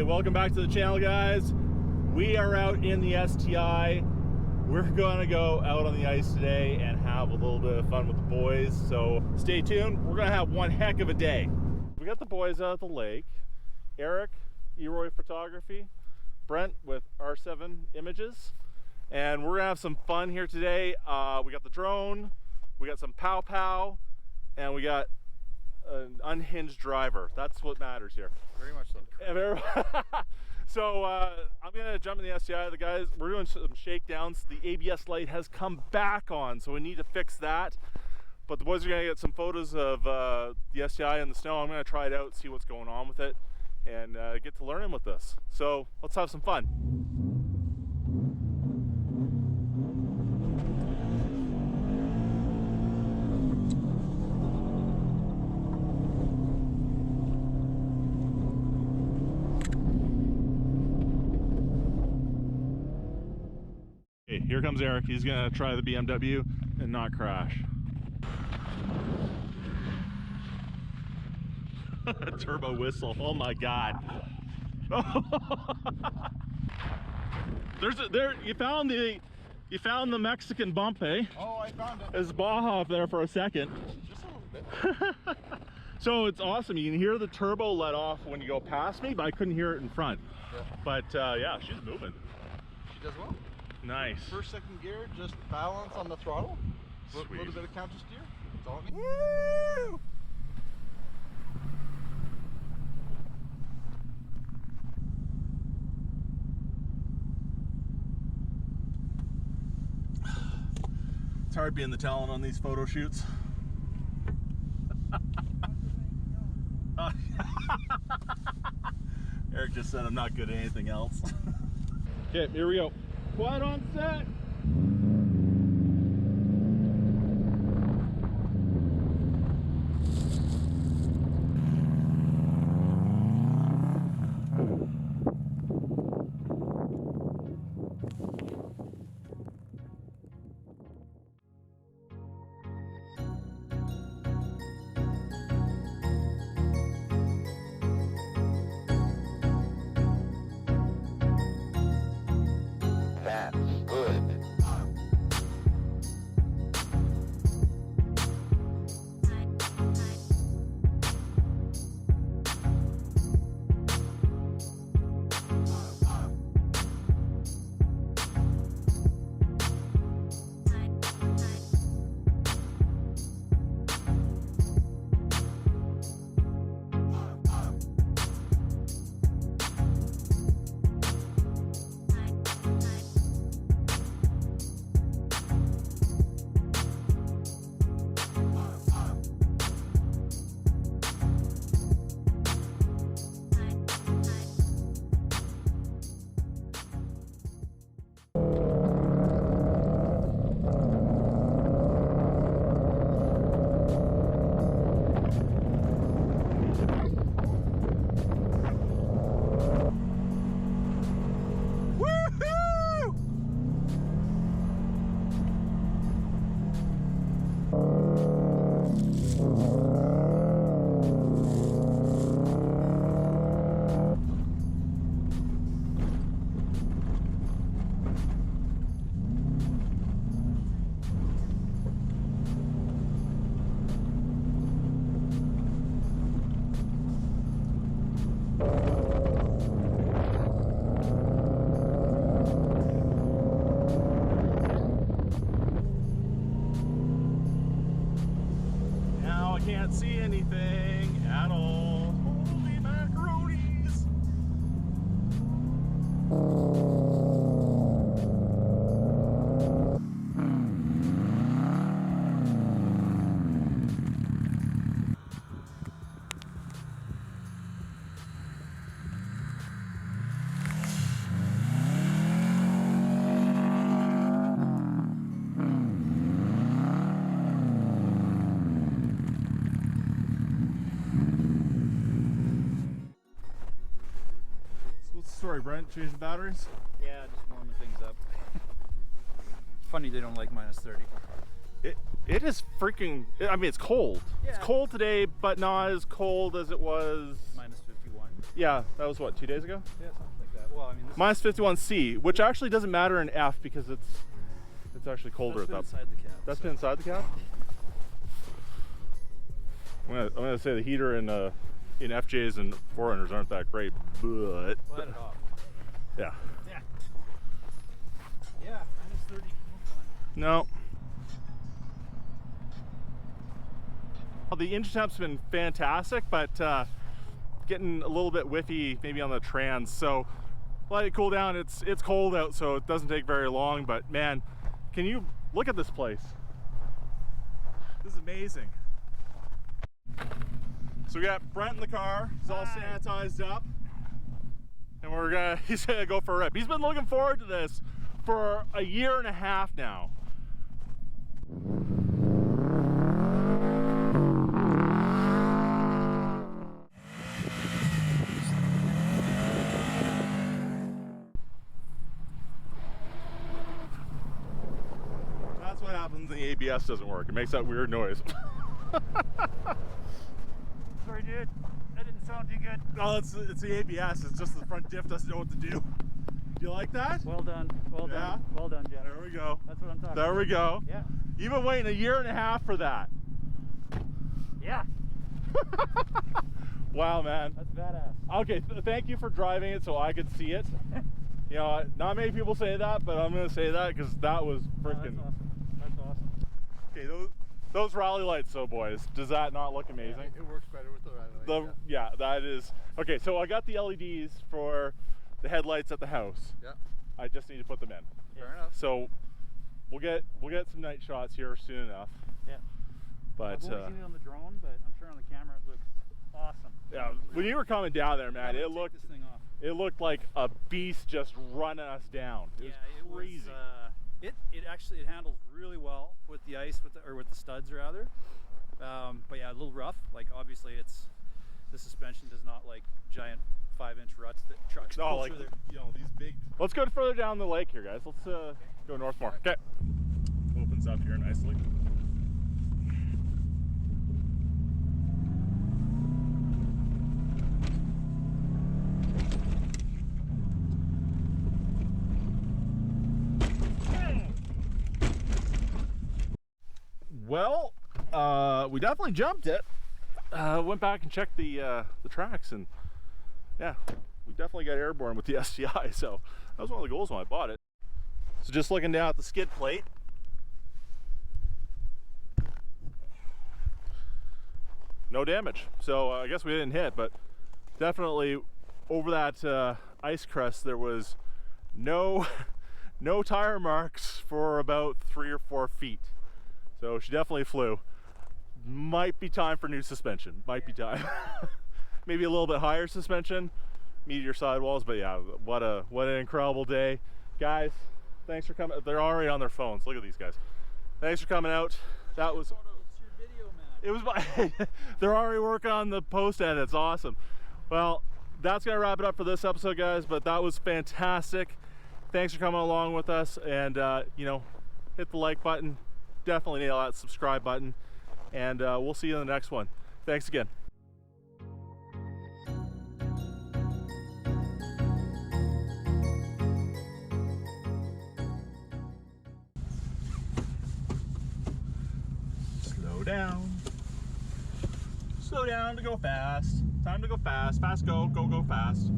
Okay, welcome back to the channel, guys. We are out in the STI. We're gonna go out on the ice today and have a little bit of fun with the boys, so stay tuned. We're gonna have one heck of a day. We got the boys out at the lake. Eric, Eroyphotography, Brent with R7 Images, and we're gonna have some fun here today. We got the drone, we got some pow pow, and we got an unhinged driver. That's what matters here. Very much so. So I'm gonna jump in the STI. The guys, we're doing some shakedowns. The ABS light has come back on, so we need to fix that. But the boys are gonna get some photos of the STI in the snow. I'm gonna try it out, see what's going on with it, and get to learning with this. So let's have some fun. Okay, here comes Eric. He's gonna try the BMW and not crash. Turbo whistle, oh my God. You found the Mexican bump, eh? Oh, I found it. There's Baja up there for a second. Just a little bit. So it's awesome. You can hear the turbo let off when you go past me, but I couldn't hear it in front. Yeah. But yeah, she's moving. She does well. Nice. First, second gear, just balance on the throttle. A little bit of counter steer. That's all it needs. Woo! It's hard being the talent on these photo shoots. Eric just said I'm not good at anything else. Okay, here we go. Quiet on set. Can't see anything at all. Holy macaronis! Sorry, Brent, change the batteries? Yeah, just warming things up. Funny they don't like -30. It is freaking, I mean, it's cold. Yeah. It's cold today, but not as cold as it was -51. Yeah, that was what, 2 days ago? Yeah, something like that. Well, I mean, this Minus 51C, which actually doesn't matter in F because it's actually colder at that. inside the cab. That's been inside the cab? I'm gonna say the heater in FJs and 400s aren't that great, but Let it off. yeah. Yeah. Yeah, minus 30. No. Well, the engine temp's been fantastic, but getting a little bit whiffy maybe on the trans. So let it cool down. It's cold out, so it doesn't take very long. But man, can you look at this place? This is amazing. So we got Brent in the car. He's all sanitized up, and he's gonna go for a rip. He's been looking forward to this for a year and a half now. That's what happens when the ABS doesn't work. It makes that weird noise. Sorry, dude. That didn't sound too good. No, it's the ABS. It's just the front diff doesn't know what to do. Do you like that? Well done. Well Yeah? done. Well done, Jeff. There we go. That's what I'm talking There about. we go. Yeah. You've been waiting a year and a half for that. Yeah. Wow, man. That's badass. Okay, thank you for driving it so I could see it. You know, not many people say that, but I'm going to say that because that was freaking... Oh, that's awesome. That's awesome. Okay, those rally lights, so boys, does that not look amazing? Yeah, it works better with the rally lights. Yeah, that is... Okay, so I got the LEDs for the headlights at the house. Yeah. I just need to put them in. Fair enough. So we'll get some night shots here soon enough. Yeah. But I've only seen it on the drone, but I'm sure on the camera it looks awesome. yeah, when you were coming down there, man, I'm it gonna looked take this thing off. it looked like a beast just running us down. It was crazy. It actually handles really well with the ice, with the studs rather. But yeah, a little rough. Like obviously, the suspension does not like giant 5-inch ruts that trucks No, pull like through there. you know these big. Let's go further down the lake here, guys. Let's go north more. Okay. Opens up here nicely. Well, we definitely jumped it. Went back and checked the tracks, and yeah, we definitely got airborne with the STI. So that was one of the goals when I bought it. So just looking down at the skid plate, no damage. So I guess we didn't hit, but definitely over that ice crest there was no tire marks for about 3 or 4 feet. So she definitely flew. Might be time for new suspension. Might be time. Maybe a little bit higher suspension, meteor sidewalls. But yeah, what an incredible day, guys. Thanks for coming. They're already on their phones. Look at these guys. Thanks for coming out. That was. It's your video, man. It was. They're already working on the post edits. Awesome. Well, that's gonna wrap it up for this episode, guys. But that was fantastic. Thanks for coming along with us, and you know, hit the like button. Definitely nail that subscribe button, and we'll see you in the next one. Thanks again. Slow down. Slow down to go fast. Time to go fast. Fast go, go, go fast.